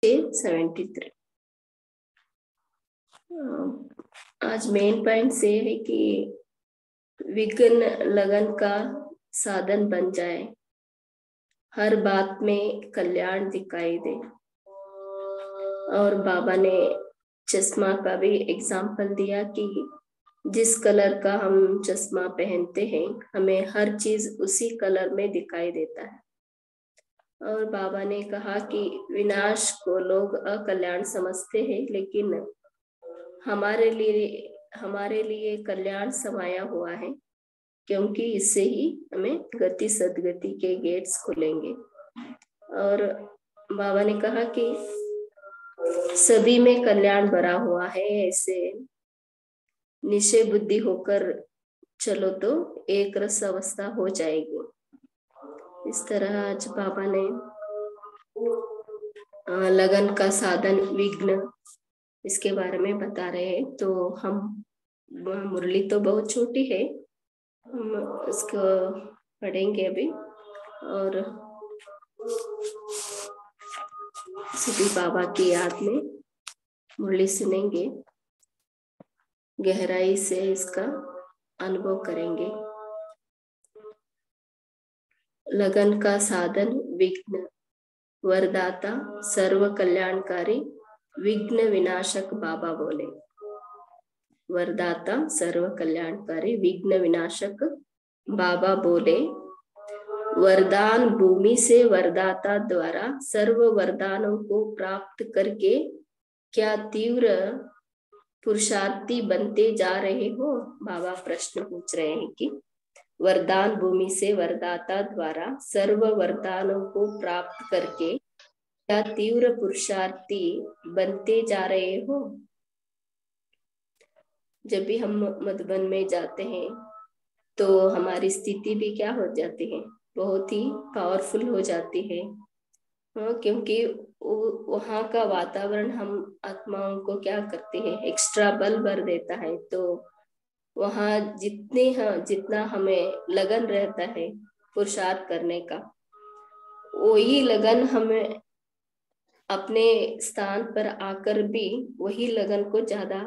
73। आज main point से है कि विघ्न लगन का साधन बन जाए, हर बात में कल्याण दिखाई दे। और बाबा ने चश्मा का भी एग्जाम्पल दिया कि जिस कलर का हम चश्मा पहनते हैं हमें हर चीज उसी कलर में दिखाई देता है। और बाबा ने कहा कि विनाश को लोग अकल्याण समझते हैं, लेकिन हमारे लिए कल्याण समाया हुआ है, क्योंकि इससे ही हमें गति सदगति के गेट्स खुलेंगे। और बाबा ने कहा कि सभी में कल्याण भरा हुआ है, ऐसे निश्चय बुद्धि होकर चलो तो एक रस अवस्था हो जाएगी। इस तरह आज बाबा ने लगन का साधन विघ्न इसके बारे में बता रहे हैं। तो हम मुरली तो बहुत छोटी है, हम उसको पढ़ेंगे अभी और सभी बाबा की याद में मुरली सुनेंगे, गहराई से इसका अनुभव करेंगे। लगन का साधन विघ्न, वरदाता सर्व कल्याणकारी, विघ्न विनाशक बाबा बोले। वरदाता सर्व कल्याणकारी, विघ्न विनाशक बाबा बोले। वरदान भूमि से वरदाता द्वारा सर्व वरदानों को प्राप्त करके क्या तीव्र पुरुषार्थी बनते जा रहे हो? बाबा प्रश्न पूछ रहे हैं कि वरदान भूमि से वरदाता द्वारा सर्व वरदानों को प्राप्त करके क्या तीव्र पुरुषार्थी बनते जा रहे हो? जब भी हम मधुबन में जाते हैं तो हमारी स्थिति भी क्या हो जाती है, बहुत ही पावरफुल हो जाती है। क्योंकि वहाँ का वातावरण हम आत्माओं को क्या करते हैं, एक्स्ट्रा बल भर देता है। तो वहाँ जितना हमें लगन रहता है पुरुषार्थ करने का, वही लगन हमें अपने स्थान पर आकर भी वही लगन को ज्यादा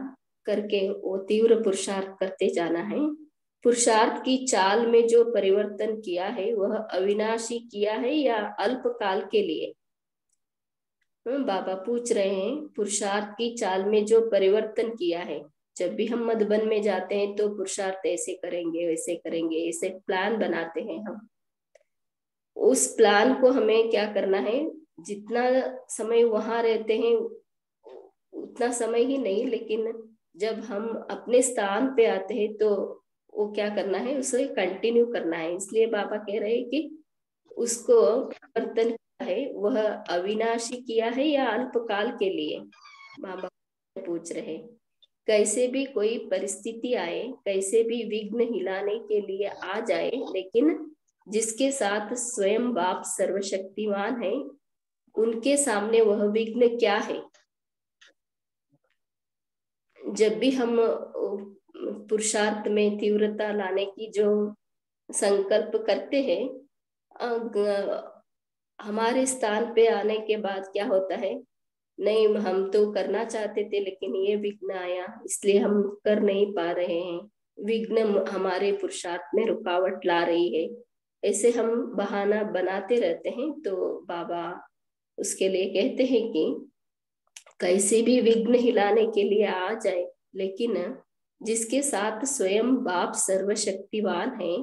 करके वो तीव्र पुरुषार्थ करते जाना है। पुरुषार्थ की चाल में जो परिवर्तन किया है वह अविनाशी किया है या अल्पकाल के लिए? बाबा पूछ रहे हैं, पुरुषार्थ की चाल में जो परिवर्तन किया है, जब भी हम मधुबन में जाते हैं तो पुरुषार्थ ऐसे करेंगे वैसे करेंगे, ऐसे प्लान बनाते हैं हम। उस प्लान को हमें क्या करना है, जितना समय वहां रहते हैं उतना समय ही नहीं, लेकिन जब हम अपने स्थान पे आते हैं तो वो क्या करना है, उसे कंटिन्यू करना है। इसलिए बाबा कह रहे हैं कि उसको परिवर्तन किया है वह अविनाशी किया है या अल्पकाल के लिए? बाबा पूछ रहे, कैसे भी कोई परिस्थिति आए, कैसे भी विघ्न हिलाने के लिए आ जाए, लेकिन जिसके साथ स्वयं बाप सर्वशक्तिमान है उनके सामने वह विघ्न क्या है? जब भी हम पुरुषार्थ में तीव्रता लाने की जो संकल्प करते हैं, हमारे स्थान पे आने के बाद क्या होता है, नहीं हम तो करना चाहते थे लेकिन ये विघ्न आया इसलिए हम कर नहीं पा रहे हैं, विघ्न हमारे पुरुषार्थ में रुकावट ला रही है, ऐसे हम बहाना बनाते रहते हैं। तो बाबा उसके लिए कहते हैं कि कैसे भी विघ्न हिलाने के लिए आ जाए, लेकिन जिसके साथ स्वयं बाप सर्वशक्तिवान है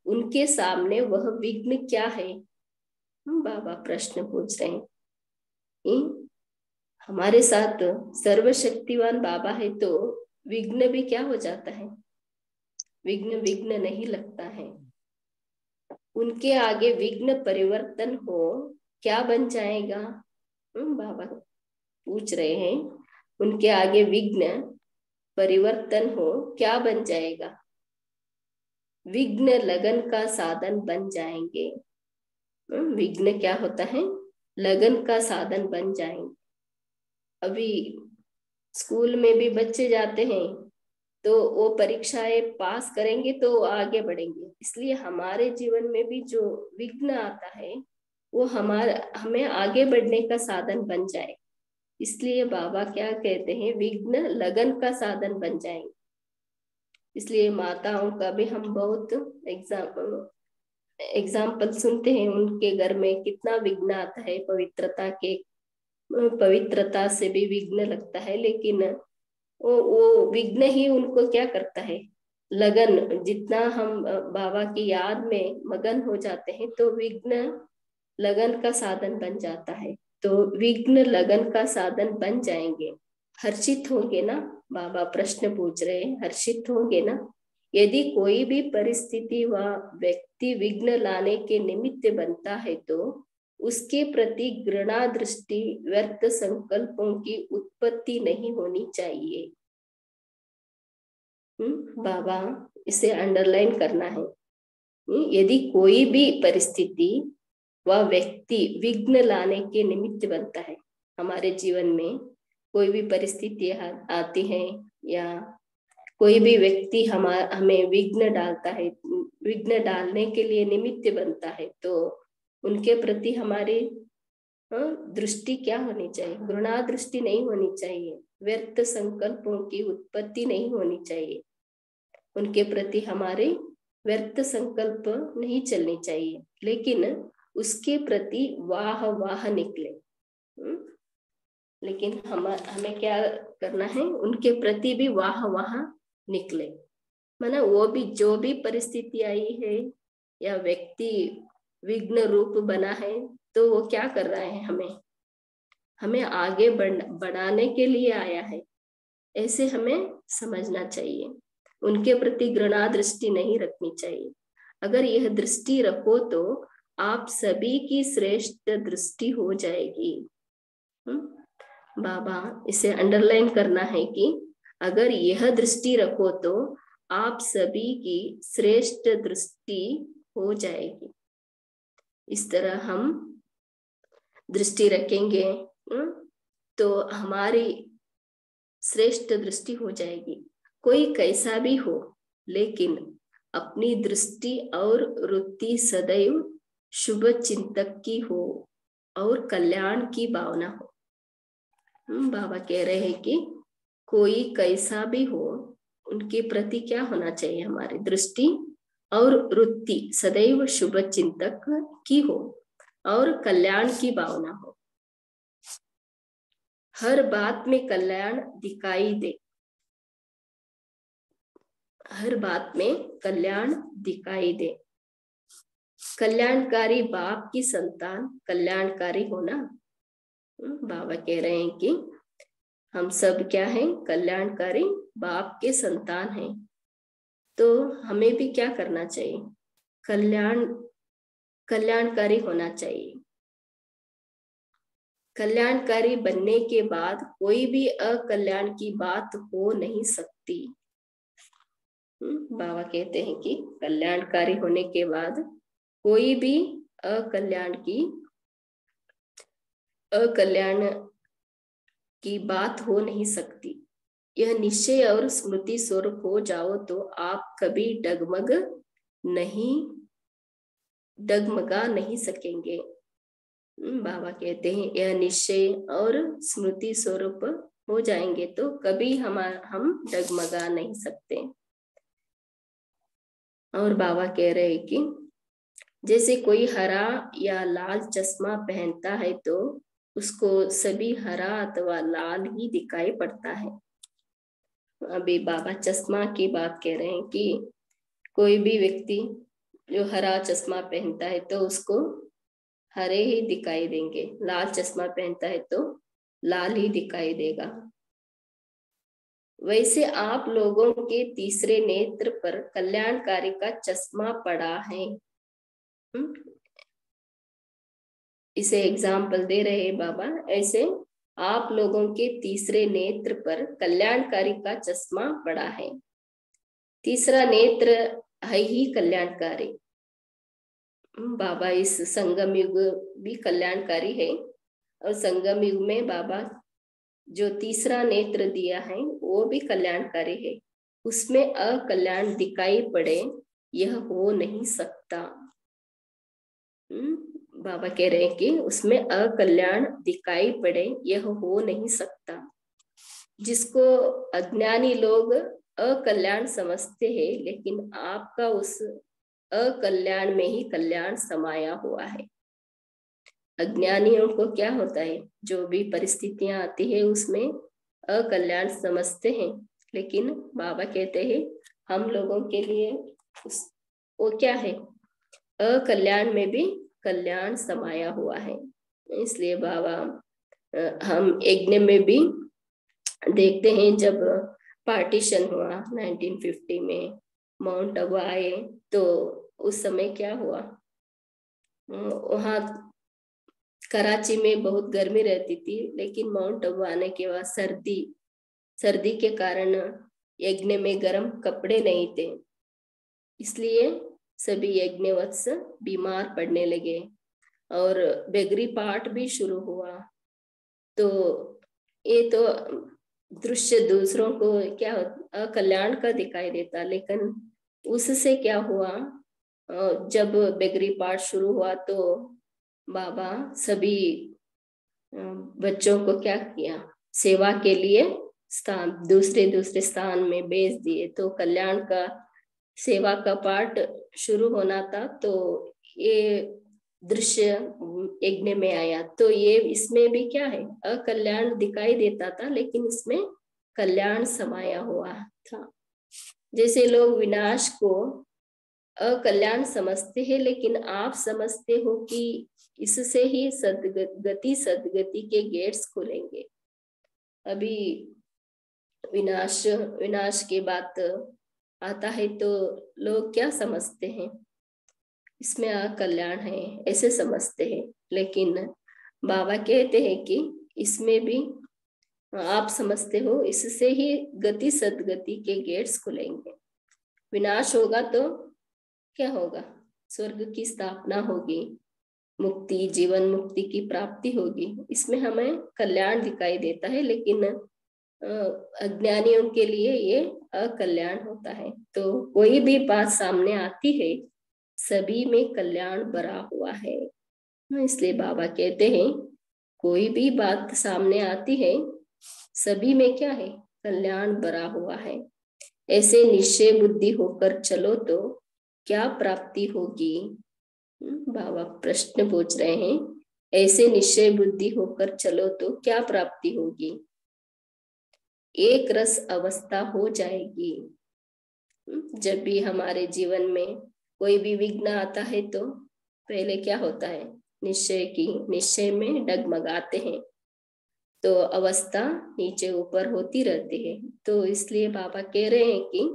उनके सामने वह विघ्न क्या है? बाबा प्रश्न पूछ रहे हैं। हमारे साथ सर्वशक्तिवान बाबा है तो विघ्न भी क्या हो जाता है, विघ्न नहीं लगता है। उनके आगे विघ्न परिवर्तन हो क्या बन जाएगा? बाबा पूछ रहे हैं, उनके आगे विघ्न परिवर्तन हो क्या बन जाएगा? विघ्न लगन का साधन बन जाएंगे। विघ्न क्या होता है, लगन का साधन बन जाएंगे। अभी स्कूल में भी बच्चे जाते हैं तो वो परीक्षाएं पास करेंगे तो आगे बढ़ेंगे, इसलिए हमारे जीवन में भी जो विघ्न आता है वो हमें आगे बढ़ने का साधन बन जाए। इसलिए बाबा क्या कहते हैं, विघ्न लगन का साधन बन जाएंगे। इसलिए माताओं का भी हम बहुत एग्जाम्पल सुनते हैं, उनके घर में कितना विघ्न आता है, पवित्रता से भी विघ्न लगता है, लेकिन वो विघ्न ही उनको क्या करता है, लगन। जितना हम बाबा की याद में मगन हो जाते हैं तो विघ्न लगन का साधन बन जाता है। तो विघ्न लगन का साधन बन जाएंगे, हर्षित होंगे ना। बाबा प्रश्न पूछ रहे हैं, हर्षित होंगे ना। यदि कोई भी परिस्थिति व व्यक्ति विघ्न लाने के निमित्त बनता है तो उसके प्रति घृणा दृष्टि, व्यर्थ संकल्पों की उत्पत्ति नहीं होनी चाहिए। बाबा इसे अंडरलाइन करना है। यदि कोई भी परिस्थिति व व्यक्ति विघ्न लाने के निमित्त बनता है, हमारे जीवन में कोई भी परिस्थिति आती है या कोई भी व्यक्ति हमें विघ्न डालता है, विघ्न डालने के लिए निमित्त बनता है, तो उनके प्रति हमारी दृष्टि क्या होनी चाहिए, घृणा दृष्टि नहीं होनी चाहिए, व्यर्थ संकल्पों की उत्पत्ति नहीं होनी चाहिए, उनके प्रति हमारे व्यर्थ संकल्प नहीं चलने चाहिए, लेकिन उसके प्रति वाह वाह निकले। लेकिन हमें क्या करना है, उनके प्रति भी वाह वाह निकले। माना वो भी जो भी परिस्थिति आई है या व्यक्ति विघ्न रूप बना है, तो वो क्या कर रहा है, हमें आगे बढ़ाने के लिए आया है, ऐसे हमें समझना चाहिए। उनके प्रति घृणा दृष्टि नहीं रखनी चाहिए। अगर यह दृष्टि रखो तो आप सभी की श्रेष्ठ दृष्टि हो जाएगी। बाबा इसे अंडरलाइन करना है कि अगर यह दृष्टि रखो तो आप सभी की श्रेष्ठ दृष्टि हो जाएगी। इस तरह हम दृष्टि रखेंगे तो हमारी श्रेष्ठ दृष्टि हो जाएगी। कोई कैसा भी हो, लेकिन अपनी दृष्टि और वृत्ति सदैव शुभ चिंतक की हो और कल्याण की भावना हो। बाबा कह रहे हैं कि कोई कैसा भी हो, उनके प्रति क्या होना चाहिए, हमारी दृष्टि और वृत्ति सदैव शुभ चिंतक की हो और कल्याण की भावना हो। हर बात में कल्याण दिखाई दे, हर बात में कल्याण दिखाई दे। कल्याणकारी बाप की संतान कल्याणकारी होना। बाबा कह रहे हैं कि हम सब क्या हैं, कल्याणकारी बाप के संतान हैं। तो हमें भी क्या करना चाहिए, कल्याणकारी होना चाहिए। कल्याणकारी बनने के बाद कोई भी अकल्याण की बात हो नहीं सकती। बाबा कहते हैं कि कल्याणकारी होने के बाद कोई भी अकल्याण की बात हो नहीं सकती। यह निश्चय और स्मृति स्वरूप हो जाओ तो आप कभी डगमगा नहीं सकेंगे। बाबा कहते हैं यह निश्चय और स्मृति स्वरूप हो जाएंगे तो कभी हम डगमगा नहीं सकते। और बाबा कह रहे हैं कि जैसे कोई हरा या लाल चश्मा पहनता है तो उसको सभी हरा अथवा लाल ही दिखाई पड़ता है। अभी बाबा चश्मा की बात कह रहे हैं कि कोई भी व्यक्ति जो हरा चश्मा पहनता है तो उसको हरे ही दिखाई देंगे, लाल चश्मा पहनता है तो लाल ही दिखाई देगा। वैसे आप लोगों के तीसरे नेत्र पर कल्याणकारी का चश्मा पड़ा है। इसे एग्जाम्पल दे रहे हैं बाबा। ऐसे आप लोगों के तीसरे नेत्र पर कल्याणकारी का चश्मा पड़ा है। तीसरा नेत्र है ही कल्याणकारी। बाबा इस संगम युग भी कल्याणकारी है और संगम युग में बाबा जो तीसरा नेत्र दिया है वो भी कल्याणकारी है। उसमें अकल्याण दिखाई पड़े यह हो नहीं सकता। बाबा कह रहे हैं कि उसमें अकल्याण दिखाई पड़े यह हो नहीं सकता। जिसको अज्ञानी लोग अकल्याण समझते हैं, लेकिन आपका उस अकल्याण में ही कल्याण समाया हुआ है। अज्ञानियों को क्या होता है, जो भी परिस्थितियां आती है उसमें अकल्याण समझते हैं, लेकिन बाबा कहते हैं हम लोगों के लिए वो क्या है, अकल्याण में भी कल्याण समाया हुआ है। इसलिए बाबा हम यज्ञ में भी देखते हैं, जब पार्टीशन हुआ 1950 में, माउंट आबू आए, तो उस समय क्या हुआ, वहाँ कराची में बहुत गर्मी रहती थी, लेकिन माउंट आबू आने के बाद सर्दी के कारण यज्ञ में गर्म कपड़े नहीं थे, इसलिए सभी यज्ञवत्स बीमार पड़ने लगे और बेगरी पाठ भी शुरू हुआ। तो ये तो दृश्य दूसरों को क्या अकल्याण का दिखाई देता, लेकिन उससे क्या हुआ, जब बेगरी पाठ शुरू हुआ तो बाबा सभी बच्चों को क्या किया, सेवा के लिए दूसरे स्थान में भेज दिए। तो कल्याण का सेवा का पाठ शुरू होना था, तो ये दृश्य यज्ञ में आया। तो ये इसमें भी क्या है, अकल्याण दिखाई देता था, लेकिन इसमें कल्याण समाया हुआ था। जैसे लोग विनाश को अकल्याण समझते हैं, लेकिन आप समझते हो कि इससे ही सदगति के गेट्स खुलेंगे। अभी विनाश के बाद आता है तो लोग क्या समझते हैं, इसमें अकल्याण है ऐसे समझते हैं, लेकिन बाबा कहते हैं कि इसमें भी आप समझते हो इससे ही सदगति के गेट्स खुलेंगे। विनाश होगा तो क्या होगा, स्वर्ग की स्थापना होगी, मुक्ति, जीवन मुक्ति की प्राप्ति होगी, इसमें हमें कल्याण दिखाई देता है, लेकिन अज्ञानियों के लिए ये अकल्याण होता है। तो कोई भी बात सामने आती है, सभी में कल्याण भरा हुआ है। इसलिए बाबा कहते हैं कोई भी बात सामने आती है, सभी में क्या है, कल्याण भरा हुआ है। ऐसे निश्चय बुद्धि होकर चलो तो क्या प्राप्ति होगी। बाबा प्रश्न पूछ रहे हैं, ऐसे निश्चय बुद्धि होकर चलो तो क्या प्राप्ति होगी। एक रस अवस्था हो जाएगी। जब भी हमारे जीवन में कोई भी विघ्न आता है तो पहले क्या होता है, निश्चय में डगमगाते हैं, तो अवस्था नीचे ऊपर होती रहती है। तो इसलिए बाबा कह रहे हैं कि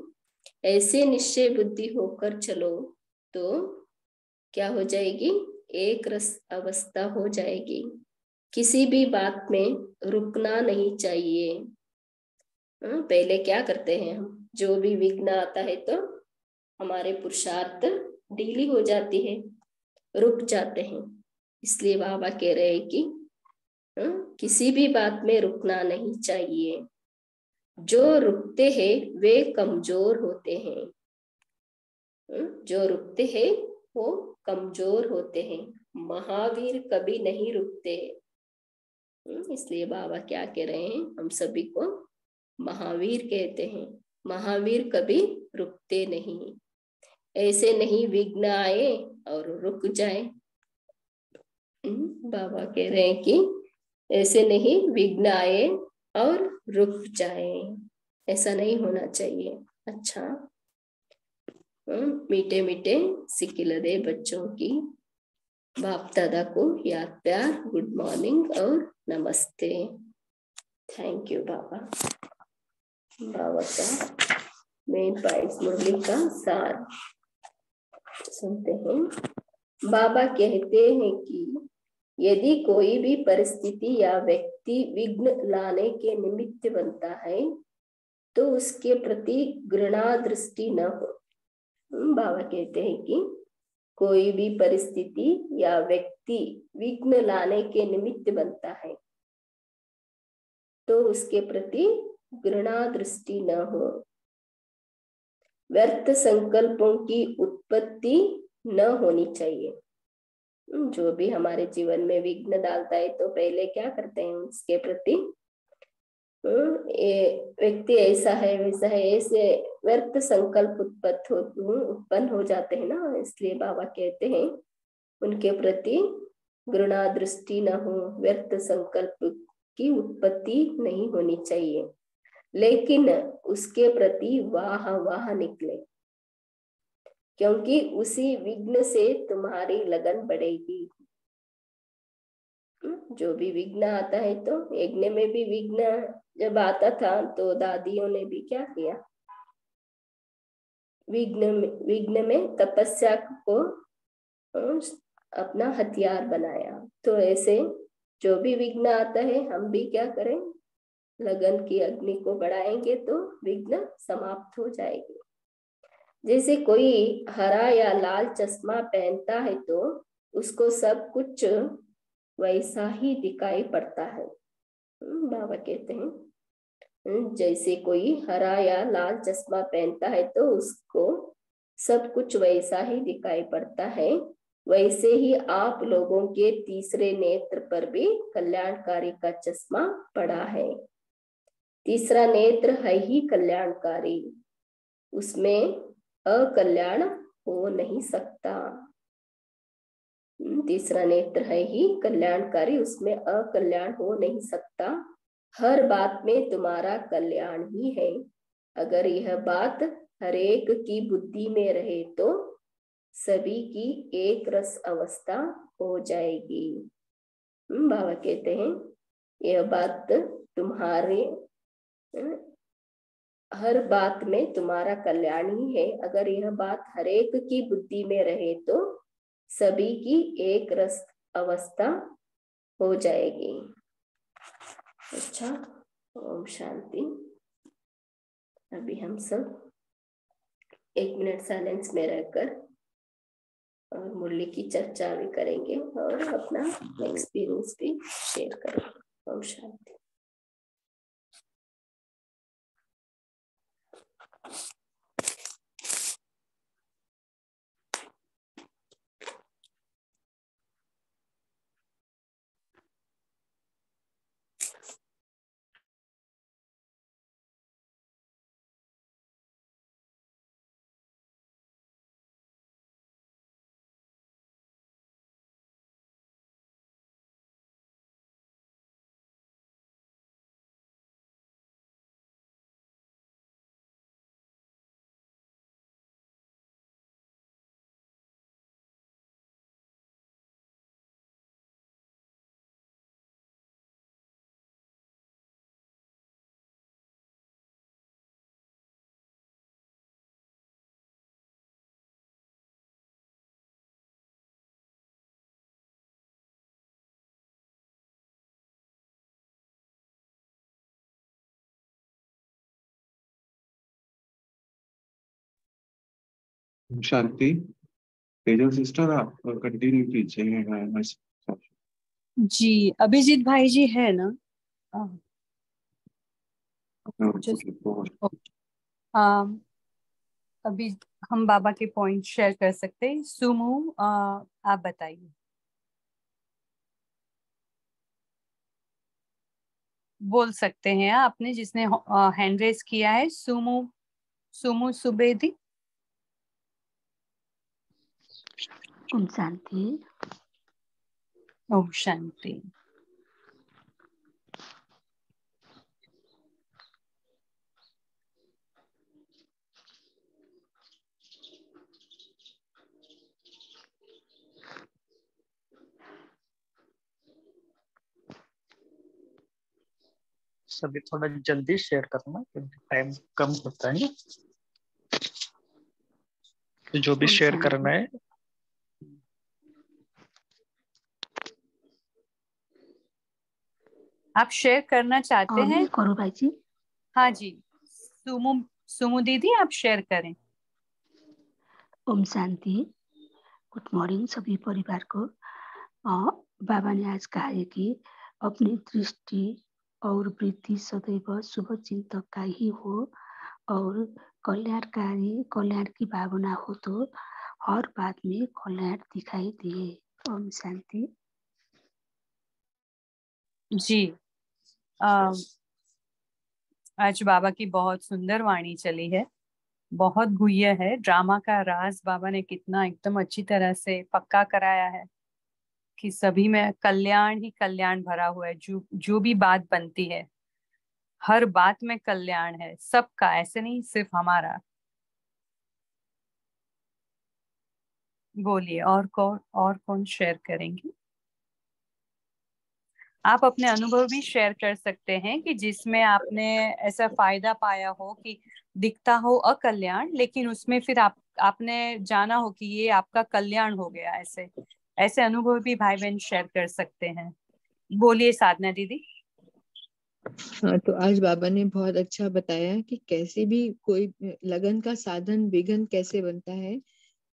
ऐसे निश्चय बुद्धि होकर चलो तो क्या हो जाएगी, एक रस अवस्था हो जाएगी। किसी भी बात में रुकना नहीं चाहिए। पहले क्या करते हैं हम, जो भी विघ्न आता है तो हमारे पुरुषार्थ ढीली हो जाती है, रुक जाते हैं। इसलिए बाबा कह रहे हैं कि किसी भी बात में रुकना नहीं चाहिए। जो रुकते हैं वे कमजोर होते हैं। जो रुकते हैं वो कमजोर होते हैं, महावीर कभी नहीं रुकते। इसलिए बाबा क्या कह रहे हैं, हम सभी को महावीर कहते हैं। महावीर कभी रुकते नहीं, ऐसे नहीं विघ्न आए और रुक जाए। बाबा कह रहे हैं कि ऐसे नहीं विघ्न आए और रुक जाए, ऐसा नहीं होना चाहिए। अच्छा, मीठे मीठे सिकिलदे बच्चों की बाप दादा को याद प्यार, गुड मॉर्निंग और नमस्ते। थैंक यू बाबा। बाबा का मेन पॉइंट्स, मुरली का सार सुनते हैं। बाबा कहते हैं कि यदि कोई भी परिस्थिति या व्यक्ति विघ्न लाने के निमित्त बनता है तो उसके प्रति घृणा दृष्टि न हो। बाबा कहते हैं कि कोई भी परिस्थिति या व्यक्ति विघ्न लाने के निमित्त बनता है तो उसके प्रति घृणा दृष्टि न हो। व्यर्थ संकल्पों की उत्पत्ति न होनी चाहिए। जो भी हमारे जीवन में विघ्न डालता है तो पहले क्या करते हैं उसके प्रति ये व्यक्ति ऐसा है वैसा है ऐसे व्यर्थ संकल्प उत्पन्न हो जाते हैं ना। इसलिए बाबा कहते हैं उनके प्रति घृणा दृष्टि न हो, व्यर्थ संकल्प की उत्पत्ति नहीं होनी चाहिए, लेकिन उसके प्रति वाह वाह निकले, क्योंकि उसी विघ्न से तुम्हारी लगन बढ़ेगी। जो भी विघ्न आता है, तो यज्ञ में भी विघ्न जब आता था तो दादियों ने भी क्या किया, विघ्न में तपस्या को अपना हथियार बनाया। तो ऐसे जो भी विघ्न आता है हम भी क्या करें, लगन की अग्नि को बढ़ाएंगे तो विघ्न समाप्त हो जाएगी। जैसे कोई हरा या लाल चश्मा पहनता है तो उसको सब कुछ वैसा ही दिखाई पड़ता है। बाबा कहते हैं जैसे कोई हरा या लाल चश्मा पहनता है तो उसको सब कुछ वैसा ही दिखाई पड़ता है, वैसे ही आप लोगों के तीसरे नेत्र पर भी कल्याणकारी का चश्मा पड़ा है। तीसरा नेत्र है ही कल्याणकारी, उसमें अकल्याण हो नहीं सकता। तीसरा नेत्र है ही कल्याणकारी, उसमें अकल्याण हो नहीं सकता। हर बात में तुम्हारा कल्याण ही है। अगर यह बात हरेक की बुद्धि में रहे तो सभी की एक रस अवस्था हो जाएगी। बाबा कहते हैं यह बात तुम्हारे हर बात में तुम्हारा कल्याण ही है। अगर यह बात हरेक की बुद्धि में रहे तो सभी की एक रस अवस्था हो जाएगी। अच्छा, ओम शांति। अभी हम सब 1 मिनट साइलेंस में रहकर और मुरली की चर्चा भी करेंगे और अपना एक्सपीरियंस भी शेयर करेंगे। ओम शांति। शांति। तेजल सिस्टर आप कंटिन्यू कीजिए। जी अभिजीत भाई जी है ना? अभी हम बाबा के पॉइंट शेयर कर सकते हैं। सुमो आप बताइए। बोल सकते हैं आपने, जिसने हैंड रेस किया है। सुमो सुमो सुबेदी। ओम शांति। ओम शांति। सभी थोड़ा जल्दी शेयर करना क्योंकि टाइम कम होता है ना, तो जो भी शेयर करना है। आप शेयर करना चाहते हैं? करो भाई जी। हाँ जी, सुमो दीदी आप शेयर करें। ओम शांति। गुड मॉर्निंग सभी परिवार को। बाबा ने आज कहा है कि अपनी दृष्टि और वृत्ति सदैव शुभ चिंतक का ही हो और कल्याण की भावना हो तो हर बात में कल्याण दिखाई दे। ओम शांति। जी, आज बाबा की बहुत सुंदर वाणी चली है, बहुत गुह्य है। ड्रामा का राज बाबा ने कितना एकदम अच्छी तरह से पक्का कराया है कि सभी में कल्याण ही कल्याण भरा हुआ है। जो जो भी बात बनती है, हर बात में कल्याण है, सबका, ऐसे नहीं सिर्फ हमारा। बोलिए, और कौन शेयर करेंगे? आप अपने अनुभव भी शेयर कर सकते हैं कि जिसमें आपने ऐसा फायदा पाया हो कि दिखता हो अकल्याण, लेकिन उसमें फिर आपने जाना हो कि ये आपका कल्याण हो गया। ऐसे ऐसे अनुभव भी भाई बहन शेयर कर सकते हैं। बोलिए साधना दीदी। हाँ, तो आज बाबा ने बहुत अच्छा बताया कि कैसे भी कोई लगन का साधन विघ्न कैसे बनता है,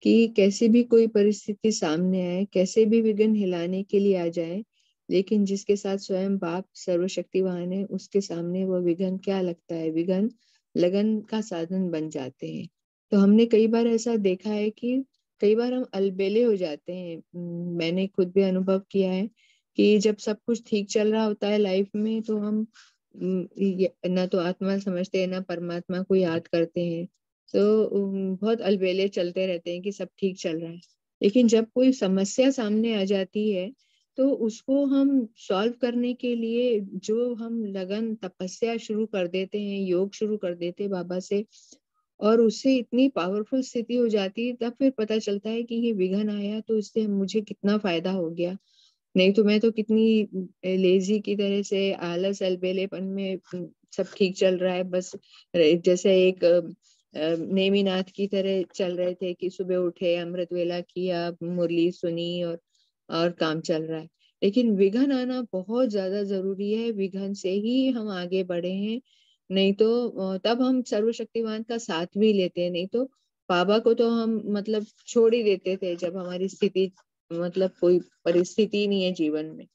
कि कैसे भी कोई परिस्थिति सामने आए, कैसे भी विघ्न हिलाने के लिए आ जाए, लेकिन जिसके साथ स्वयं बाप सर्वशक्तिवान है, उसके सामने वो विघ्न क्या लगता है, विघ्न लगन का साधन बन जाते हैं। तो हमने कई बार ऐसा देखा है कि कई बार हम अलबेले हो जाते हैं। मैंने खुद भी अनुभव किया है कि जब सब कुछ ठीक चल रहा होता है लाइफ में, तो हम ना तो आत्मा समझते हैं ना परमात्मा को याद करते हैं। तो बहुत अलबेले चलते रहते हैं कि सब ठीक चल रहा है। लेकिन जब कोई समस्या सामने आ जाती है, तो उसको हम सॉल्व करने के लिए जो हम लगन तपस्या शुरू कर देते हैं, योग शुरू कर देते हैं बाबा से, और उससे इतनी पावरफुल स्थिति हो जाती है, तब फिर पता चलता है कि ये विघ्न आया तो इससे मुझे कितना फायदा हो गया। नहीं तो मैं तो कितनी लेजी की तरह से आलस अलबेलेपन में सब ठीक चल रहा है, बस जैसे एक नेमीनाथ की तरह चल रहे थे कि सुबह उठे, अमृत वेला किया, मुरली सुनी और काम चल रहा है। लेकिन विघ्न आना बहुत ज्यादा जरूरी है, विघ्न से ही हम आगे बढ़े हैं। नहीं तो तब हम सर्वशक्तिमान का साथ भी लेते हैं, नहीं तो बाबा को तो हम मतलब छोड़ ही देते थे जब हमारी स्थिति मतलब कोई परिस्थिति नहीं है जीवन में।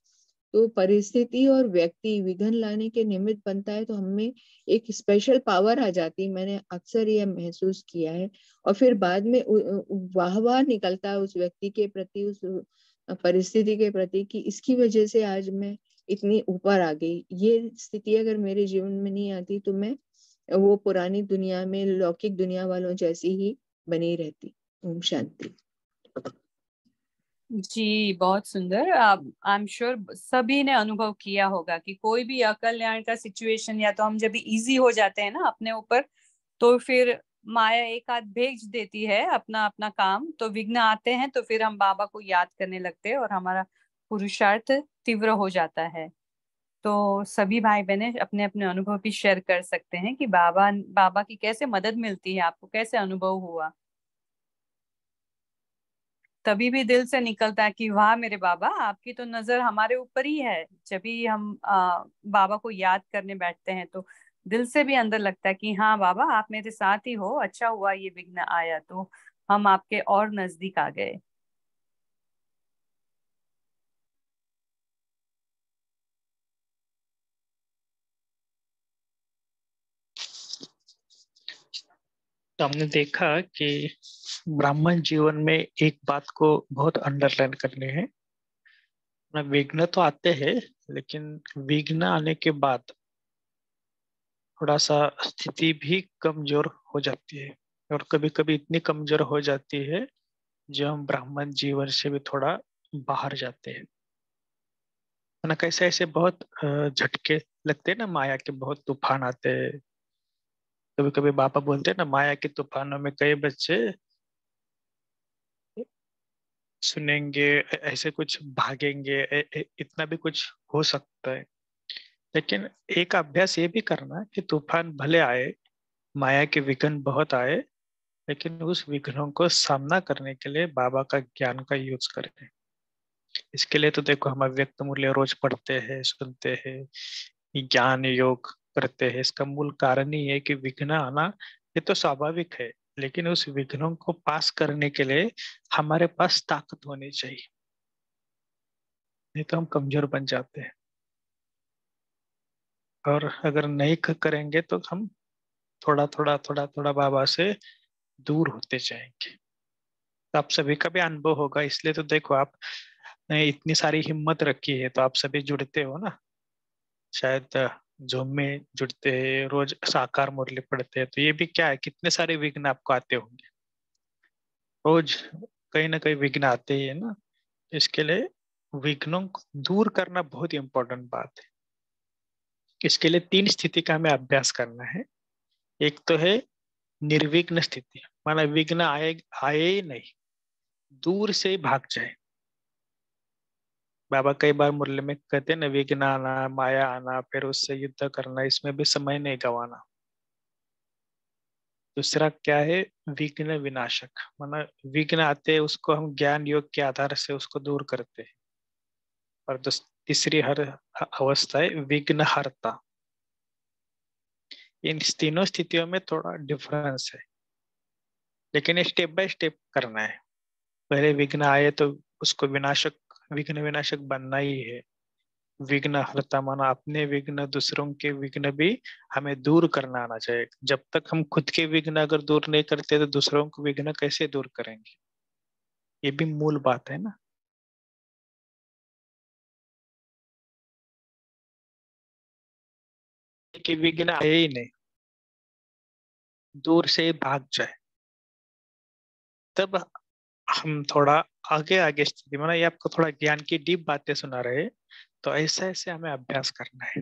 तो परिस्थिति और व्यक्ति विघ्न लाने के निमित्त बनता है, तो हमें एक स्पेशल पावर आ जाती, मैंने अक्सर यह महसूस किया है। और फिर बाद में वाह निकलता है उस व्यक्ति के प्रति, उस परिस्थिति के प्रति, कि इसकी वजह से आज मैं इतनी ऊपर आ गई। ये स्थिति अगर मेरे जीवन में नहीं आती तो मैं वो पुरानी दुनिया में लौकिक दुनिया वालों जैसी ही बनी रहती। ओम शांति। जी, बहुत सुंदर। आई एम श्योर सभी ने अनुभव किया होगा कि कोई भी अकल्याण का सिचुएशन, या तो हम जब इजी हो जाते हैं ना अपने ऊपर, तो फिर माया एक आध भेज देती है अपना अपना काम, तो विघ्न आते हैं, तो फिर हम बाबा को याद करने लगते हैं और हमारा पुरुषार्थ तीव्र हो जाता है। तो सभी भाई बहने अपने अपने अनुभव भी शेयर कर सकते हैं कि बाबा बाबा की कैसे मदद मिलती है, आपको कैसे अनुभव हुआ। तभी भी दिल से निकलता है कि वाह मेरे बाबा, आपकी तो नजर हमारे ऊपर ही है। जब भी हम बाबा को याद करने बैठते हैं तो दिल से भी अंदर लगता है कि हाँ बाबा, आप मेरे साथ ही हो, अच्छा हुआ ये विघ्न आया तो हम आपके और नजदीक आ गए। तो हमने देखा कि ब्राह्मण जीवन में एक बात को बहुत अंडरलाइन करनी है ना। विघ्न तो आते हैं, लेकिन विघ्न आने के बाद थोड़ा सा स्थिति भी कमजोर हो जाती है, और कभी कभी इतनी कमजोर हो जाती है जो हम ब्राह्मण जीवन से भी थोड़ा बाहर जाते हैं, है ना। कैसे ऐसे बहुत झटके लगते हैं ना, माया के बहुत तूफान आते हैं। कभी कभी पापा बोलते हैं ना, माया के तूफानों में कई बच्चे सुनेंगे, ऐसे कुछ भागेंगे, इतना भी कुछ हो सकता है। लेकिन एक अभ्यास ये भी करना कि तूफान भले आए, माया के विघ्न बहुत आए, लेकिन उस विघ्नों को सामना करने के लिए बाबा का ज्ञान का यूज करें। इसके लिए तो देखो, हम अव्यक्त मूल्य रोज पढ़ते हैं, सुनते हैं, ज्ञान योग करते हैं। इसका मूल कारण ही है कि विघ्न आना ये तो स्वाभाविक है, लेकिन उस विघ्नों को पास करने के लिए हमारे पास ताकत होनी चाहिए, नहीं तो हम कमजोर बन जाते हैं। और अगर नहीं करेंगे तो हम थोड़ा थोड़ा बाबा से दूर होते जाएंगे। तो आप सभी का भी अनुभव होगा, इसलिए तो देखो आप ने इतनी सारी हिम्मत रखी है, तो आप सभी जुड़ते हो ना, शायद जूम में जुड़ते हैं, रोज साकार मुरली पढ़ते हैं, तो ये भी क्या है, कितने सारे विघ्न आपको आते होंगे, रोज कहीं ना कहीं विघ्न आते ही है ना। इसके लिए विघ्नों को दूर करना बहुत ही इंपॉर्टेंट बात है। इसके लिए 3 स्थिति का हमें अभ्यास करना है। एक तो है निर्विघ्न स्थिति, माना विघ्न आए आए ही नहीं, दूर से ही भाग जाए। बाबा कई बार मुरली में कहते हैं ना, विघ्न आना, माया आना, फिर उससे युद्ध करना, इसमें भी समय नहीं गंवाना। दूसरा क्या है, विघ्न विनाशक, माना विघ्न आते हैं उसको हम ज्ञान योग के आधार से उसको दूर करते हैं। और तीसरी हर अवस्था है विघ्न हरता। इन तीनों स्थितियों में थोड़ा डिफरेंस है, लेकिन स्टेप बाय स्टेप करना है। पहले विघ्न आए तो उसको विनाशक, विघ्न विनाशक बनना ही है। विघ्न हरता माना अपने विघ्न, दूसरों के विघ्न भी हमें दूर करना आना चाहिए। जब तक हम खुद के विघ्न अगर दूर नहीं करते तो दूसरों के विघ्न कैसे दूर करेंगे, ये भी मूल बात है ना। कि विघ्न आए ही नहीं, दूर से ही भाग जाए, तब हम थोड़ा आगे आगे स्थिति में ना, ये आपको थोड़ा ज्ञान की डीप बातें सुना रहे, तो ऐसे ऐसे हमें अभ्यास करना है।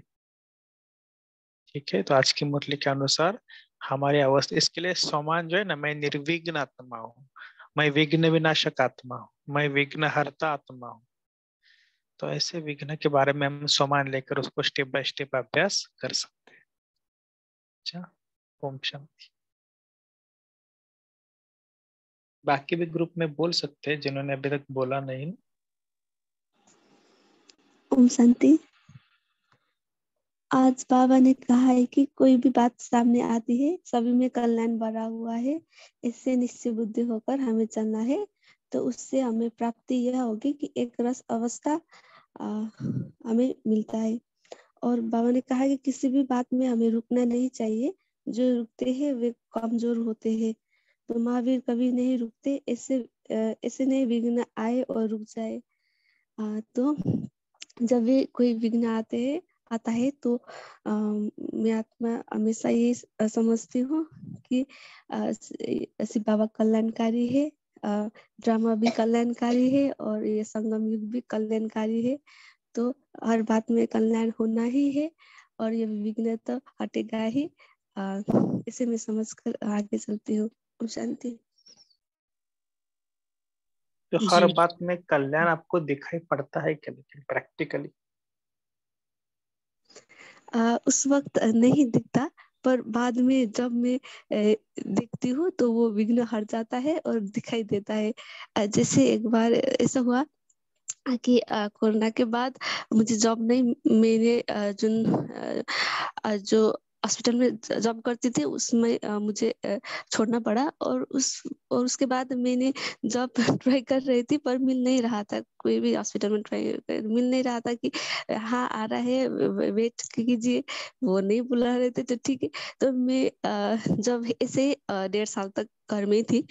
ठीक है, तो आज की मुरली के अनुसार हमारी अवस्था, इसके लिए सोमान जो है ना, मैं निर्विघ्न आत्मा हूँ, मैं विघ्न विनाशक आत्मा हूँ, मैं विघ्न हरता आत्मा हूँ। तो ऐसे विघ्न के बारे में हम सोमान लेकर उसको स्टेप बाय स्टेप अभ्यास कर सकते हैं। अच्छा, ओम शांति। बाकी भी ग्रुप में बोल सकते हैं जिन्होंने अभी तक बोला नहीं। ओम शांति। आज बाबा ने कहा है कि कोई भी बात सामने आती है, सभी में कल्याण भरा हुआ है, इससे निश्चय बुद्धि होकर हमें चलना है। तो उससे हमें प्राप्ति यह होगी कि एक रस अवस्था हमें मिलता है। और बाबा ने कहा कि किसी भी बात में हमें रुकना नहीं चाहिए, जो रुकते हैं वे कमजोर होते हैं। तो महावीर कभी नहीं रुकते, ऐसे नहीं विघ्न आए और रुक जाए। तो जब भी कोई विघ्न आता है तो मैं आत्मा हमेशा ये समझती हूँ कि शिव बाबा कल्याणकारी है, ड्रामा भी कल्याणकारी है और ये संगम युग भी कल्याणकारी है। तो हर बात में कल्याण होना ही है और ये विघ्न तो हटेगा ही। इसे मैं समझकर आगे चलती हूँ। शांति। तो हर बात में कल्याण आपको दिखाई पड़ता है क्या, लेकिन प्रैक्टिकली? उस वक्त नहीं दिखता, पर बाद में जब मैं देखती हूँ तो वो विघ्न हट जाता है और दिखाई देता है। जैसे एक बार ऐसा हुआ कि कोरोना के बाद मुझे जॉब नहीं, मैंने जो हॉस्पिटल में जॉब करती थी उसमें मुझे छोड़ना पड़ा। और उसके बाद मैंने जॉब ट्राई कर रही थी पर मिल नहीं रहा था, कोई भी हॉस्पिटल में ट्राई मिल नहीं रहा था कि हाँ आ रहा है वेट कीजिए, वो नहीं बुला रहे थे। तो ठीक है, तो मैं जब ऐसे 1.5 साल तक घर में ही थी,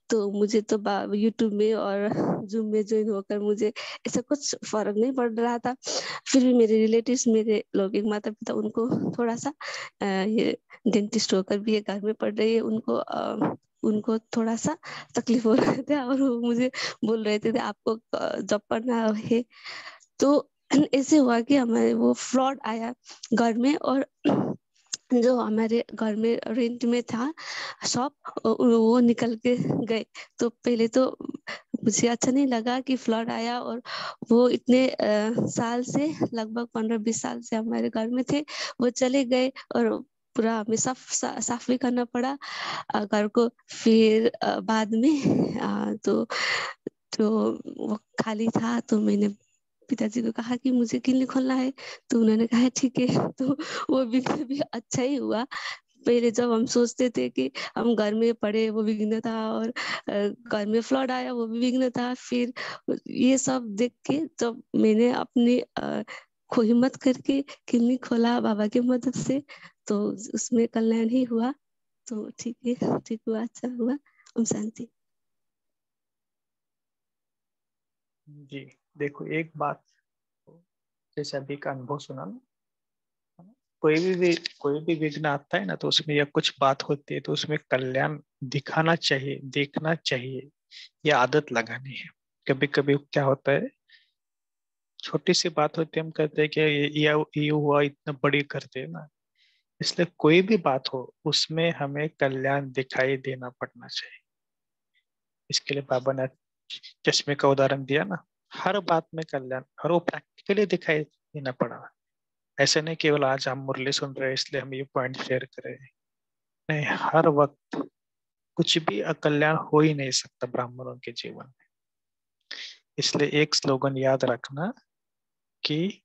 तो मुझे तो यूट्यूब में और जूम में ज्वाइन होकर मुझे ऐसा कुछ फर्क नहीं पड़ रहा था। फिर भी मेरे रिलेटिव्स, मेरे लोग, एक माता पिता, उनको थोड़ा सा ये डेंटिस्ट होकर भी ये घर में पड़ रही है, उनको थोड़ा सा तकलीफ हो रहा था और वो मुझे बोल रहे थे आपको जॉब करना है। तो ऐसे हुआ कि हमारे वो फ्रॉड आया घर में, और जो हमारे घर में रेंट में था शॉप, वो निकल के गए। तो पहले तो मुझे अच्छा नहीं लगा कि फ्लड आया, और वो इतने साल से, लगभग 15-20 साल से हमारे घर में थे, वो चले गए और पूरा हमें साफ भी करना पड़ा घर को। फिर बाद में तो वो खाली था, तो मैंने पिताजी को कहा कि मुझे क्लिनिक खोलना है। तो उन्होंने कहा ठीक है। तो वो भी अच्छा ही हुआ। पहले जब हम सोचते थे कि हम घर में पड़े, वो विघ्न था, और घर में फ्लड आया, वो भी विघ्न था। फिर ये सब देख के जब मैंने अपनी को हिम्मत करके क्लिनिक खोला बाबा की मदद से, तो उसमें कल्याण ही हुआ। तो ठीक है, ठीक हुआ, अच्छा हुआ। ओम शांति। जी, देखो एक बात, जैसे अभी का अनुभव सुना ना, कोई भी विघ्न आता है ना, तो उसमें या कुछ बात होती है तो उसमें कल्याण दिखाना चाहिए, देखना चाहिए, ये आदत लगानी है। कभी कभी क्या होता है, छोटी सी बात होती है, हम कहते हैं कि ये हुआ, इतना बड़ी करते हैं ना। इसलिए कोई भी बात हो उसमें हमें कल्याण दिखाई देना पड़ना चाहिए। इसके लिए बाबा ने चश्मे का उदाहरण दिया ना, हर बात में कल्याण, और वो प्रैक्टिकली दिखाई देना पड़ा। ऐसे नहीं केवल आज हम मुरली सुन रहे हैं इसलिए हम ये पॉइंट शेयर करें, नहीं, हर वक्त कुछ भी अकल्याण हो ही नहीं सकता ब्राह्मणों के जीवन में। इसलिए एक स्लोगन याद रखना कि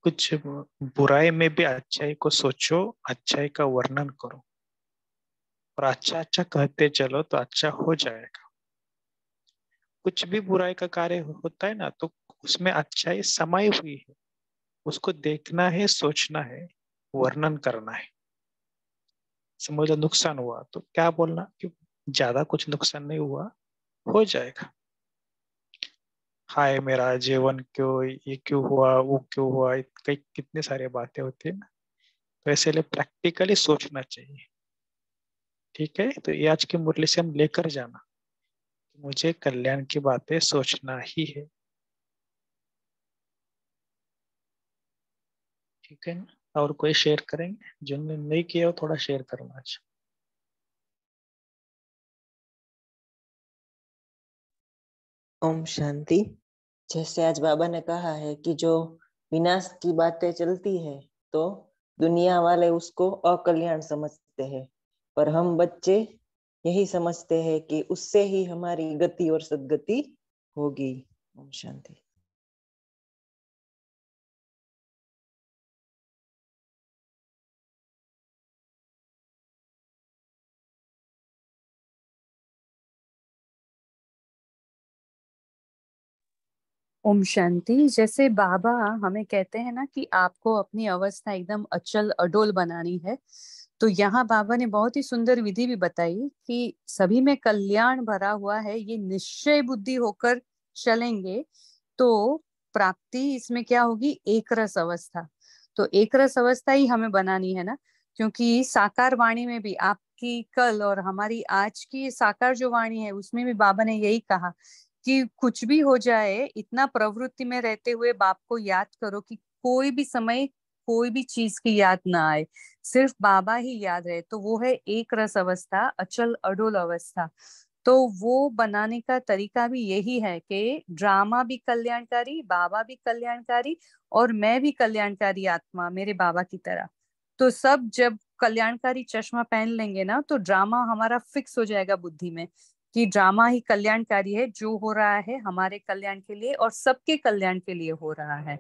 कुछ बुराई में भी अच्छाई को सोचो, अच्छाई का वर्णन करो, और अच्छा अच्छा कहते चलो तो अच्छा हो जाएगा। कुछ भी बुराई का कार्य होता है ना, तो उसमें अच्छाई समाई हुई है, उसको देखना है, सोचना है, वर्णन करना है। समझ लो नुकसान हुआ तो क्या बोलना कि ज्यादा कुछ नुकसान नहीं हुआ, हो जाएगा। हाय मेरा जीवन क्यों, ये क्यों हुआ, वो क्यों हुआ, कई कितनी सारी बातें होती है ना। तो ऐसे लिए प्रैक्टिकली सोचना चाहिए। ठीक है, तो ये आज की मुरली से हम लेकर जाना, मुझे कल्याण की बातें सोचना ही है। ठीक है ना, और कोई शेयर करेंगे? जिन्होंने नहीं किया वो थोड़ा शेयर करना। अच्छा, ओम शांति। जैसे आज बाबा ने कहा है कि जो विनाश की बातें चलती है तो दुनिया वाले उसको अकल्याण समझते हैं, पर हम बच्चे यही समझते हैं कि उससे ही हमारी गति और सद्गति होगी। ओम शांति। ओम शांति। जैसे बाबा हमें कहते हैं ना कि आपको अपनी अवस्था एकदम अचल अडोल बनानी है, तो यहाँ बाबा ने बहुत ही सुंदर विधि भी बताई कि सभी में कल्याण भरा हुआ है, ये निश्चय बुद्धि होकर चलेंगे तो प्राप्ति इसमें क्या होगी, एक रस अवस्था। तो एक रस अवस्था ही हमें बनानी है ना, क्योंकि साकार वाणी में भी आपकी कल और हमारी आज की साकार जो वाणी है उसमें भी बाबा ने यही कहा कि कुछ भी हो जाए, इतना प्रवृत्ति में रहते हुए बाप को याद करो कि कोई भी समय कोई भी चीज की याद ना आए, सिर्फ बाबा ही याद रहे। तो वो है एक रस अवस्था, अचल अडोल अवस्था। तो वो बनाने का तरीका भी यही है कि ड्रामा भी कल्याणकारी, बाबा भी कल्याणकारी, और मैं भी कल्याणकारी आत्मा मेरे बाबा की तरह। तो सब जब कल्याणकारी चश्मा पहन लेंगे ना, तो ड्रामा हमारा फिक्स हो जाएगा बुद्धि में कि ड्रामा ही कल्याणकारी है, जो हो रहा है हमारे कल्याण के लिए और सबके कल्याण के लिए हो रहा है।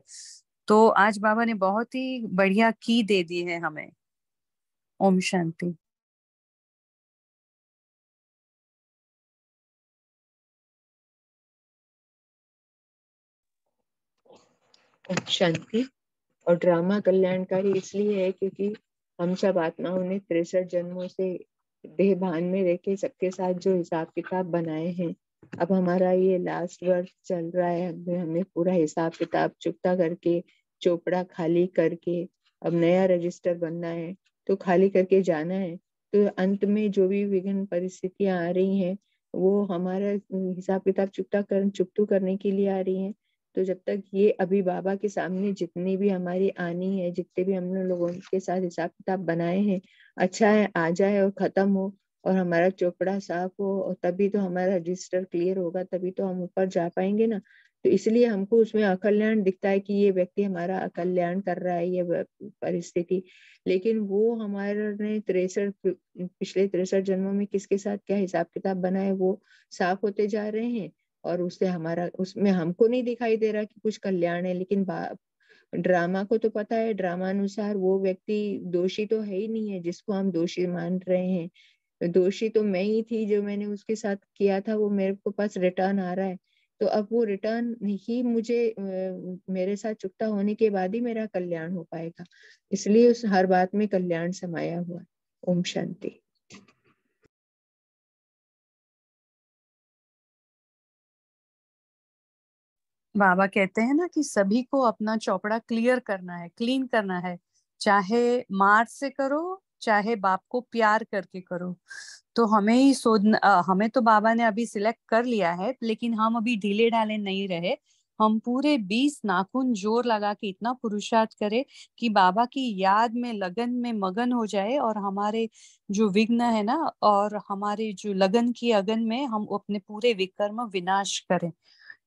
तो आज बाबा ने बहुत ही बढ़िया की दे दी है हमें। ओम शांति। ओम शांति। और ड्रामा कल्याणकारी इसलिए है क्योंकि हम सब आत्माओं ने 63 जन्मों से देह भान में रह के सबके साथ जो हिसाब किताब बनाए हैं, अब हमारा ये लास्ट वर्ष चल रहा है। हमें पूरा हिसाब किताब चुकता करके, चोपड़ा खाली करके अब नया रजिस्टर बनना है, तो खाली करके जाना है। तो अंत में जो भी विघ्न परिस्थितियां आ रही हैं वो हमारा हिसाब किताब चुकतू करने के लिए आ रही हैं। तो जब तक ये अभी बाबा के सामने जितनी भी हमारी आनी है, जितने भी हम लोगों के साथ हिसाब किताब बनाए हैं, अच्छा है आ जाए और खत्म हो और हमारा चोपड़ा साफ हो, और तभी तो हमारा रजिस्टर क्लियर होगा, तभी तो हम ऊपर जा पाएंगे ना। तो इसलिए हमको उसमें अकल्याण दिखता है कि ये व्यक्ति हमारा अकल्याण कर रहा है, ये परिस्थिति। लेकिन वो हमारे 63 पिछले 63 जन्मों में किसके साथ क्या हिसाब किताब बना है वो साफ होते जा रहे हैं, और उससे हमारा, उसमें हमको नहीं दिखाई दे रहा कि कुछ कल्याण है। लेकिन ड्रामा को तो पता है, ड्रामा अनुसार वो व्यक्ति दोषी तो है ही नहीं है जिसको हम दोषी मान रहे हैं। दोषी तो मैं ही थी, जो मैंने उसके साथ किया था वो मेरे को पास रिटर्न आ रहा है। तो अब वो रिटर्न ही मुझे मेरे साथ चुकता होने के बाद ही मेरा कल्याण हो पाएगा। इसलिए उस हर बात में कल्याण समाया हुआ है। ओम शांति। बाबा कहते हैं ना कि सभी को अपना चौपड़ा क्लियर करना है, क्लीन करना है, चाहे मार से करो चाहे बाप को प्यार करके करो। तो हमें ही हमें तो बाबा ने अभी सिलेक्ट कर लिया है, लेकिन हम अभी ढीले ढाले नहीं रहे। हम पूरे 20 नाखून जोर लगा के इतना पुरुषार्थ करें कि बाबा की याद में लगन में मगन हो जाए, और हमारे जो विघ्न है ना, और हमारे जो लगन की अगन में हम अपने पूरे विकर्म विनाश करें।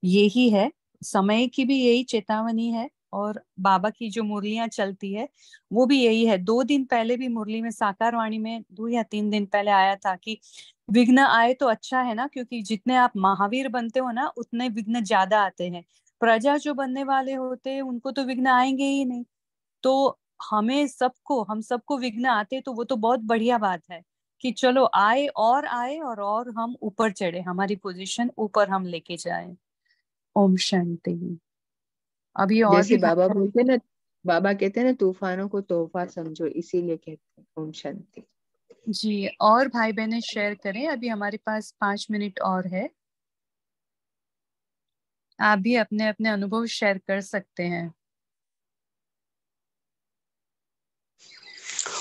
यही है, समय की भी यही चेतावनी है। और बाबा की जो मुरलियां चलती है वो भी यही है। 2 दिन पहले भी मुरली में साकार वाणी में 2 या 3 दिन पहले आया था कि विघ्न आए तो अच्छा है ना, क्योंकि जितने आप महावीर बनते हो ना उतने विघ्न ज्यादा आते हैं। प्रजा जो बनने वाले होते हैं उनको तो विघ्न आएंगे ही नहीं। तो हम सबको विघ्न आते तो वो तो बहुत बढ़िया बात है कि चलो आए और हम ऊपर चढ़े, हमारी पोजीशन ऊपर हम लेके जाए। ओम शांति। अभी और जैसे भी बाबा बोलते हैं ना, बाबा कहते हैं ना, तूफानों को तोहफा समझो, इसीलिए कहते हैं ओम शांति। जी, और भाई बहनें शेयर करें, अभी हमारे पास 5 मिनट और है। आप भी अपने अपने अनुभव शेयर कर सकते हैं।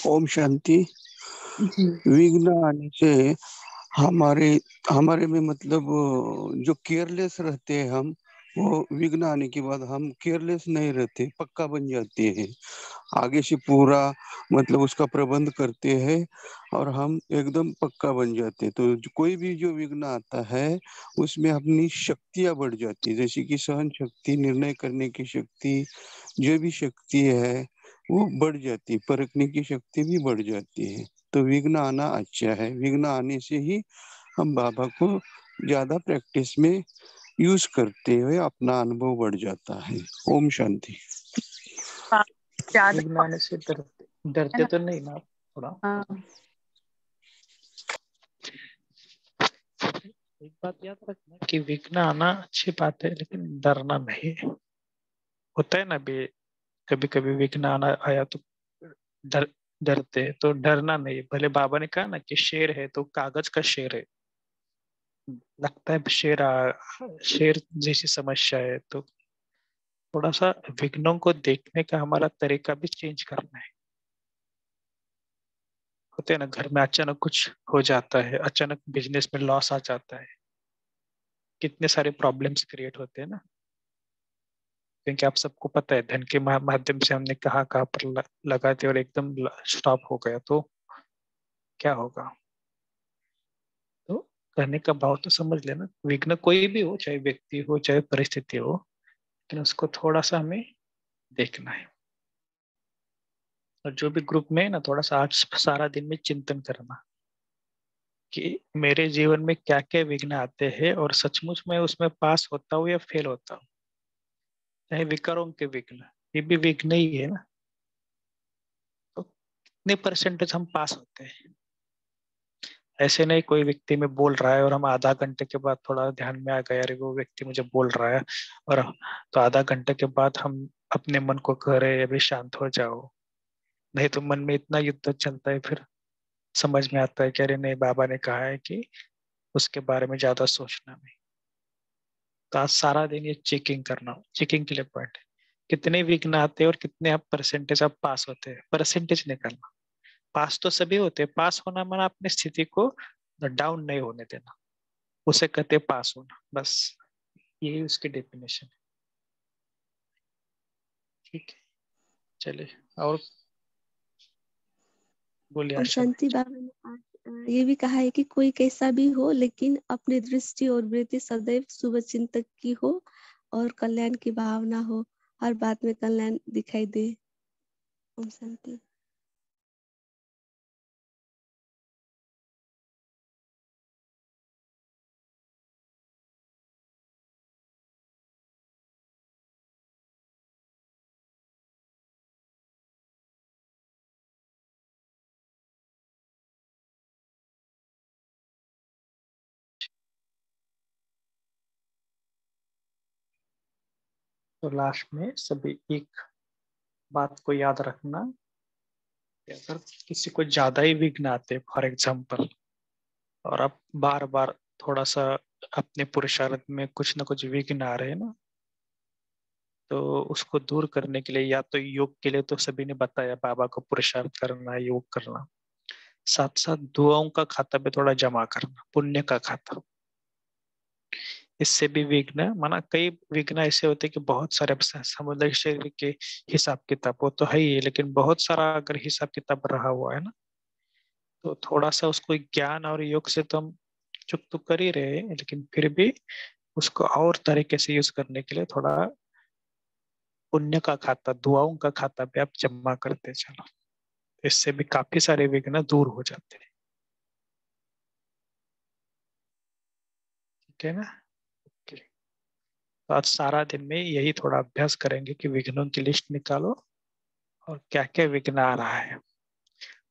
ओम शांति। जी विघ्न आने से हमारे हमारे में मतलब जो केयरलेस रहते हैं हम, वो विघ्न आने के बाद हम केयरलेस नहीं रहते, पक्का बन जाते हैं। आगे से पूरा मतलब उसका प्रबंध करते हैं और हम एकदम पक्का बन जाते हैं। तो कोई भी जो विघ्न आता है उसमें अपनी शक्तियां बढ़ जाती है, जैसे कि सहन शक्ति, निर्णय करने की शक्ति, जो भी शक्ति है वो बढ़ जाती है, परखने की शक्ति भी बढ़ जाती है। तो विघ्न आना अच्छा है। विघ्न आने से ही हम बाबा को ज्यादा प्रैक्टिस में यूज करते हुए अपना अनुभव बढ़ जाता है। ओम शांति। ज्यादा विघ्न आने से डरते तो नहीं ना थोड़ा? हाँ, एक बात याद रखना कि विघ्न आना अच्छी बात है, लेकिन डरना नहीं। होता है ना भी, कभी कभी विघ्न आना आया तो डर डरते हैं, तो डरना नहीं। भले बाबा ने कहा ना कि शेर है तो कागज का शेर है, लगता है शेर जैसी समस्या है, तो थोड़ा सा विघ्नों को देखने का हमारा तरीका भी चेंज करना है। होते हैं ना, घर में अचानक कुछ हो जाता है, अचानक बिजनेस में लॉस आ जाता है, कितने सारे प्रॉब्लम्स क्रिएट होते हैं ना। क्योंकि आप सबको पता है, धन के माध्यम से हमने कहाँ कहाँ पर लगाते और एकदम स्टॉप हो गया तो क्या होगा। तो कहने का भाव तो समझ लेना, विघ्न कोई भी हो, चाहे व्यक्ति हो चाहे परिस्थिति हो, लेकिन उसको थोड़ा सा हमें देखना है। और जो भी ग्रुप में है ना, थोड़ा सा आज सारा दिन में चिंतन करना कि मेरे जीवन में क्या क्या विघ्न आते हैं और सचमुच में उसमें पास होता हूँ या फेल होता हूँ। चाहे विकारों के विघ्न, ये भी विघ्न ही है ना। तो कितने परसेंटेज हम पास होते हैं। ऐसे नहीं कोई व्यक्ति में बोल रहा है और हम आधा घंटे के बाद थोड़ा ध्यान में आ गया, अरे वो व्यक्ति मुझे बोल रहा है, और तो आधा घंटे के बाद हम अपने मन को कह रहे हैं अभी शांत हो जाओ। नहीं तो मन में इतना युद्ध चलता है, फिर समझ में आता है कि अरे नहीं, बाबा ने कहा है कि उसके बारे में ज्यादा सोचना नहीं। तो आज सारा दिन ये चेकिंग करना, चेकिंग के लिए पॉइंट है, कितने विघ्न आते हैं और कितने आप परसेंटेज आप पास होते हैं, परसेंटेज निकालना। पास तो सभी होते हैं, पास होना माना अपनी स्थिति को डाउन नहीं होने देना, उसे कहते हैं पास होना, बस यही उसकी डेफिनेशन है। ठीक है, चलिए और बोलिए ओम आशा शांति। बाबा ने आज ये भी कहा है कि कोई कैसा भी हो, लेकिन अपनी दृष्टि और वृत्ति सदैव शुभ चिंतक की हो और कल्याण की भावना हो, हर बात में कल्याण दिखाई दे। ओम शांति। तो लास्ट में सभी एक बात को याद रखना कि अगर किसी को ज्यादा ही विघ्न आते, फॉर एग्जाम्पल, और आप बार बार थोड़ा सा अपने पुरुषार्थ में कुछ ना कुछ विघ्न आ रहे हैं ना, तो उसको दूर करने के लिए या तो योग के लिए तो सभी ने बताया बाबा को पुरुषार्थ करना, योग करना, साथ साथ दुआओं का खाता भी थोड़ा जमा करना, पुण्य का खाता। इससे भी विघ्न, माना कई विघ्न ऐसे होते कि बहुत सारे समुद्र शरीर के हिसाब किताब वो तो है ही, लेकिन बहुत सारा अगर हिसाब किताब रहा हुआ है ना, तो थोड़ा सा उसको ज्ञान और योग से तो हम चुप तो कर ही रहे हैं, लेकिन फिर भी उसको और तरीके से यूज करने के लिए थोड़ा पुण्य का खाता, दुआओं का खाता भी आप जमा करते चलो, इससे भी काफी सारे विघ्न दूर हो जाते हैं। ठीक है ना? ओके। तो आज सारा दिन में यही थोड़ा अभ्यास करेंगे कि विघ्नों की लिस्ट निकालो और क्या क्या विघ्न आ रहा है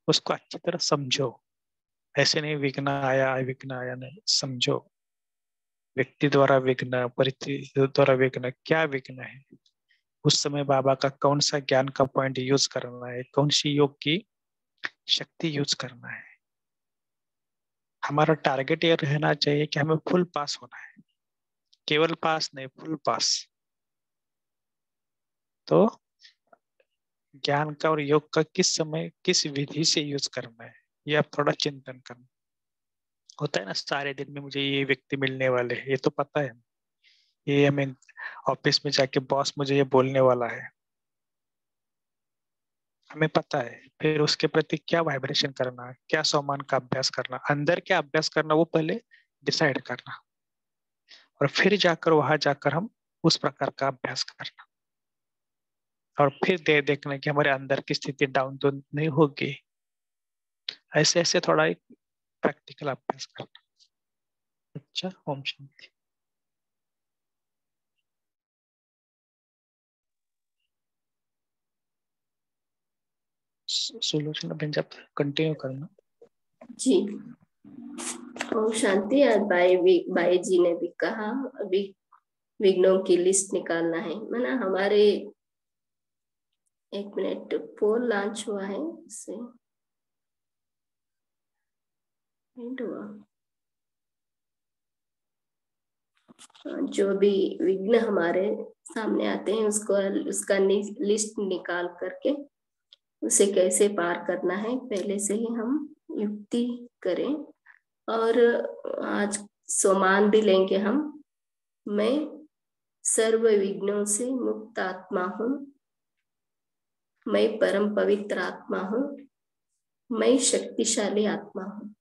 उसको अच्छी तरह समझो। ऐसे नहीं विघ्न आया नहीं, समझो व्यक्ति द्वारा विघ्न, परिस्थिति द्वारा विघ्न, क्या विघ्न है, उस समय बाबा का कौन सा ज्ञान का पॉइंट यूज करना है, कौन सी योग की शक्ति यूज करना है। हमारा टारगेट ये रहना चाहिए कि हमें फुल पास होना है, केवल पास नहीं, फुल पास। तो ज्ञान का और योग का किस समय किस विधि से यूज करना है, ये आप थोड़ा चिंतन करना। होता है ना सारे दिन में मुझे ये व्यक्ति मिलने वाले हैं, ये तो पता है, ये हमें ऑफिस में जाके बॉस मुझे ये बोलने वाला है, हमें पता है। फिर उसके प्रति क्या वाइब्रेशन करना, क्या सम्मान का अभ्यास करना, अंदर क्या अभ्यास करना, वो पहले डिसाइड करना, और फिर जाकर वहां जाकर हम उस प्रकार का अभ्यास करना, और फिर देखना कि हमारे अंदर की स्थिति डाउन तो नहीं होगी। ऐसे ऐसे थोड़ा एक प्रैक्टिकल अभ्यास करना। अच्छा, ओम शांति। सुलोचना बहन जब कंटिन्यू करना। जी, ओम शांति। आज बाई जी ने भी कहा अभी विघ्नों की लिस्ट निकालना है, माना हमारे 1 मिनट पोल लॉन्च हुआ है, इससे हुआ जो भी विघ्न हमारे सामने आते हैं उसका लिस्ट निकाल करके उसे कैसे पार करना है पहले से ही हम युक्ति करें। और आज सोमान भी लेंगे हम। मैं सर्व विघ्नों से मुक्त आत्मा हूँ, मैं परम पवित्र आत्मा हूँ, मैं शक्तिशाली आत्मा हूँ।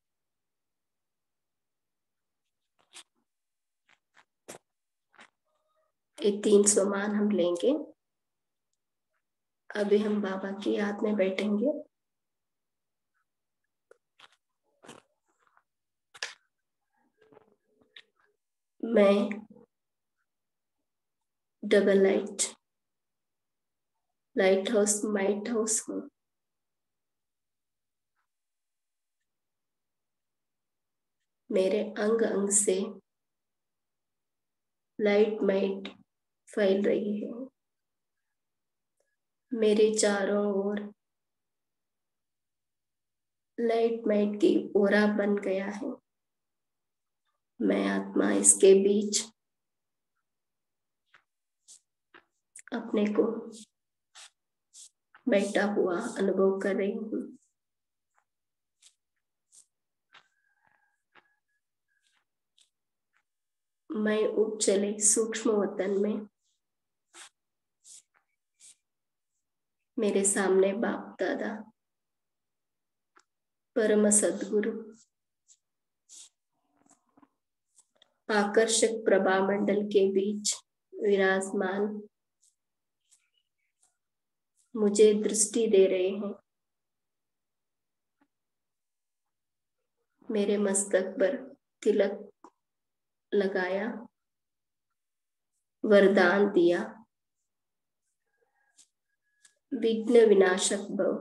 ये 3 सोमान हम लेंगे। अभी हम बाबा की याद में बैठेंगे। मैं double light house might house हूँ। मेरे अंग अंग से लाइट माइट फैल रही है। मेरे चारों ओर लाइट माइट की ओरा बन गया है। मैं आत्मा इसके बीच अपने को बैठा हुआ अनुभव कर रही हूँ। मैं उपचले सूक्ष्म वतन में मेरे सामने बाप दादा परम सद्गुरु आकर्षक प्रभा मंडल के बीच विराजमान मुझे दृष्टि दे रहे हैं। मेरे मस्तक पर तिलक लगाया, वरदान दिया, विघ्न विनाशक भव।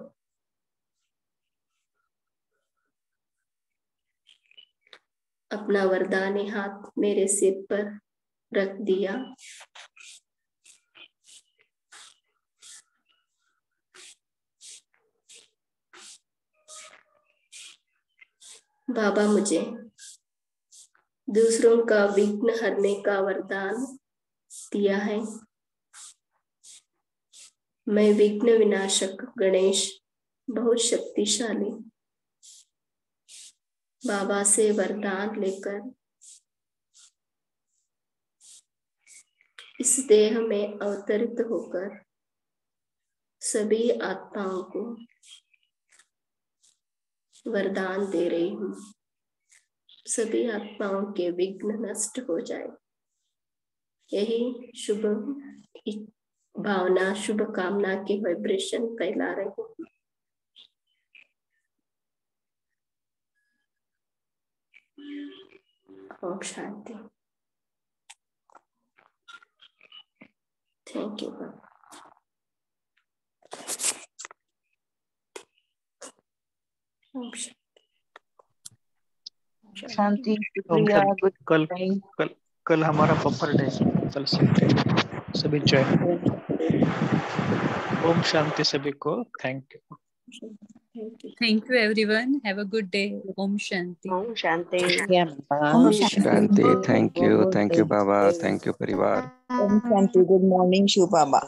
अपना वरदानी हाथ मेरे सिर पर रख दिया। बाबा मुझे दूसरों का विघ्न हरने का वरदान दिया है। मैं विघ्न विनाशक गणेश बहुत शक्तिशाली बाबा से वरदान लेकर इस देह में अवतरित होकर सभी आत्माओं को वरदान दे रही हूँ, सभी आत्माओं के विघ्न नष्ट हो जाए। यही शुभ भावना, शुभ कामना की वाइब्रेशन फैला रही हूँ। ओम शांति। Thank you. ओम शांति। ओम शुक्रिया। गुड कल नाइट। कल कल हमारा बफर डे, कल संडे, सभी ज्वाइन। ओम शांति सभी को। Thank you. Thank you everyone. Have a good day. Om Shanti. ओम शांति। ओम शांति। Thank you Baba, thank you परिवार। ओम शांति। गुड मॉर्निंग शिव बाबा।